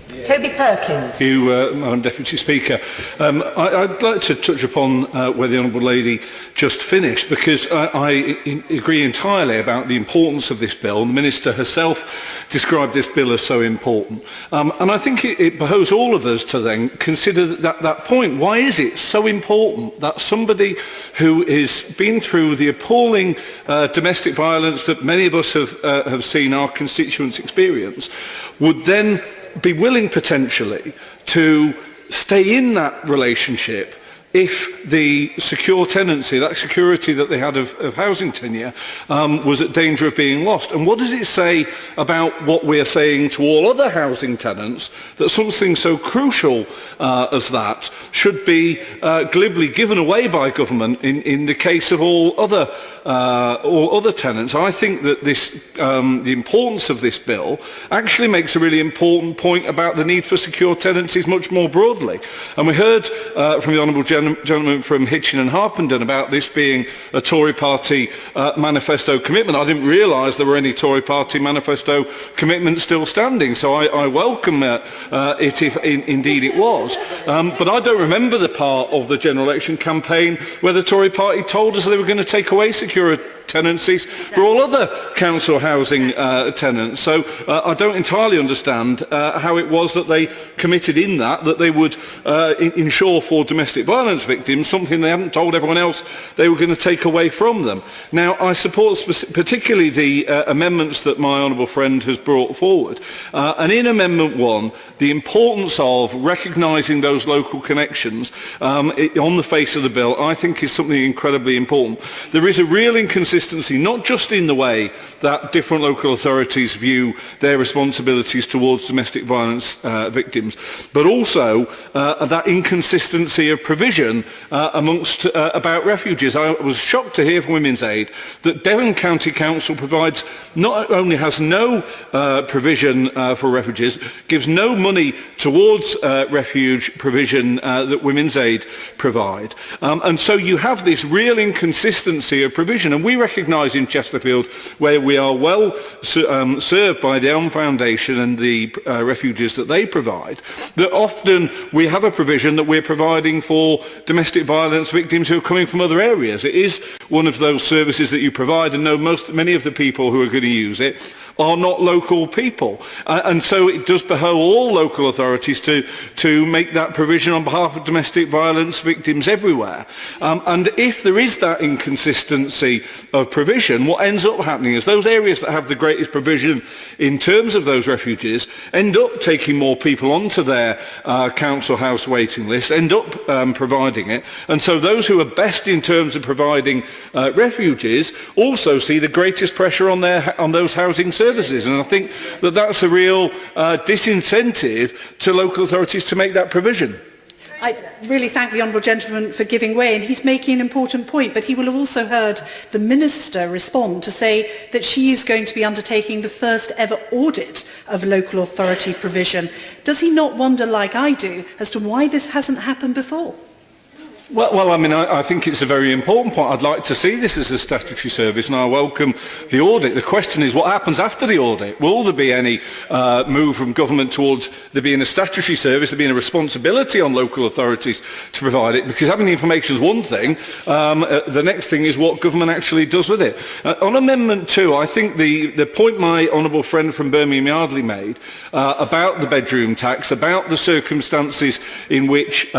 Toby Perkins. Thank you, Madam Deputy Speaker. I'd like to touch upon where the Honourable Lady just finished, because I agree entirely about the importance of this bill. The Minister herself described this bill as so important. And I think it behoves all of us to then consider that point. Why is it so important that somebody who has been through the appalling domestic violence that many of us have seen our constituents experience would then be willing potentially to stay in that relationship if the secure tenancy, that security that they had of housing tenure, was at danger of being lost? And what does it say about what we are saying to all other housing tenants, that something so crucial as that should be glibly given away by government in the case of all other tenants? I think that the importance of this bill actually makes a really important point about the need for secure tenancies much more broadly. And we heard from the Honourable gentleman from Hitchin and Harpenden about this being a Tory party manifesto commitment. I didn't realise there were any Tory party manifesto commitments still standing, so I welcome it if indeed it was. But I don't remember the part of the general election campaign where the Tory party told us they were going to take away secure tenancies for all other council housing tenants. So I don't entirely understand how it was that they committed in that they would ensure for domestic violence victims something they hadn't told everyone else they were going to take away from them. Now, I support particularly the amendments that my honourable friend has brought forward. And in Amendment 1, the importance of recognising those local connections on the face of the bill, I think is something incredibly important. There is a real inconsistency, not just in the way that different local authorities view their responsibilities towards domestic violence victims, but also that inconsistency of provision amongst about refuges. I was shocked to hear from Women's Aid that Devon County Council provides, not only has no provision for refugees, gives no money towards refuge provision that Women's Aid provide. And so you have this real inconsistency of provision, and we recognise in Chesterfield, where we are well served by the Elm Foundation and the refuges that they provide, that often we have a provision that we're providing for domestic violence victims who are coming from other areas. It is one of those services that you provide, and many of the people who are going to use it are not local people. And so it does behove all local authorities to make that provision on behalf of domestic violence victims everywhere. And if there is that inconsistency of provision, what ends up happening is those areas that have the greatest provision in terms of those refugees end up taking more people onto their council house waiting list, end up providing it. And so those who are best in terms of providing refugees also see the greatest pressure on those housing services. And I think that that's a real disincentive to local authorities to make that provision. I really thank the honourable gentleman for giving way, and he's making an important point, but he will have also heard the Minister respond to say that she is going to be undertaking the first ever audit of local authority provision. Does he not wonder, like I do, as to why this hasn't happened before? Well, I mean, I think it's a very important point. I'd like to see this as a statutory service, and I welcome the audit. The question is, what happens after the audit? Will there be any move from government towards there being a statutory service, there being a responsibility on local authorities to provide it? Because having the information is one thing. The next thing is what government actually does with it. On Amendment 2, I think the point my honourable friend from Birmingham Yardley made about the bedroom tax, about the circumstances in which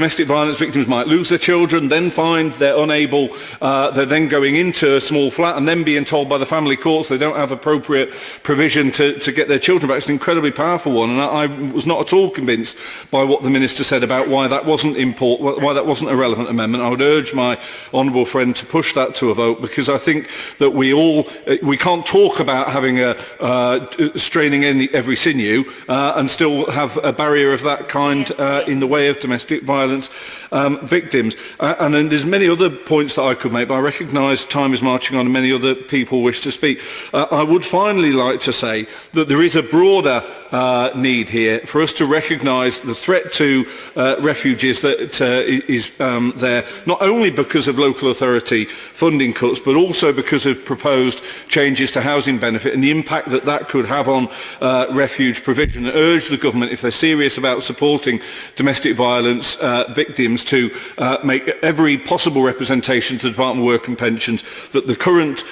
domestic violence victims might lose their children, then find they're unable, they're then going into a small flat and then being told by the family courts they don't have appropriate provision to get their children back. It's an incredibly powerful one, and I was not at all convinced by what the Minister said about why that wasn't why that wasn't a relevant amendment. I would urge my honourable friend to push that to a vote, because I think that we can't talk about having straining every sinew and still have a barrier of that kind in the way of domestic violence victims. And then there's many other points that I could make, but I recognise time is marching on and many other people wish to speak. I would finally like to say that there is a broader need here for us to recognise the threat to refugees that is there, not only because of local authority funding cuts, but also because of proposed changes to housing benefit and the impact that that could have on refuge provision. I urge the government, if they're serious about supporting domestic violence victims, to make every possible representation to the Department of Work and Pensions that the current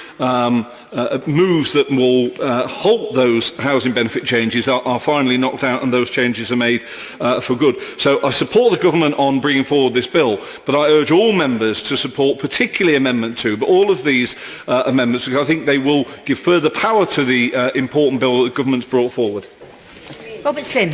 moves that will halt those housing benefit changes are finally knocked out and those changes are made for good. So I support the government on bringing forward this bill, but I urge all members to support particularly Amendment 2, but all of these amendments, because I think they will give further power to the important bill that the government's brought forward. Robert Sim.